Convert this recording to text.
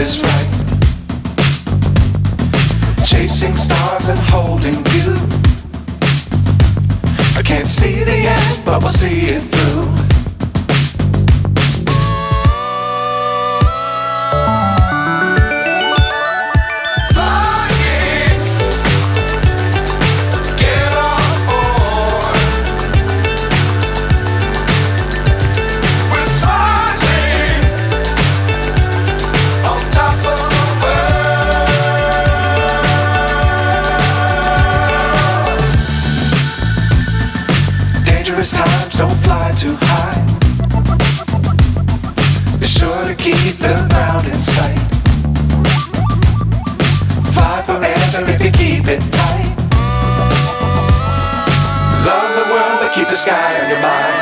is right. Chasing stars and holding you. I can't see the end, but we'll see it through. Times don't fly too high. Be sure to keep the ground in sight. Fly forever if you keep it tight. Love the world but keep the sky on your mind.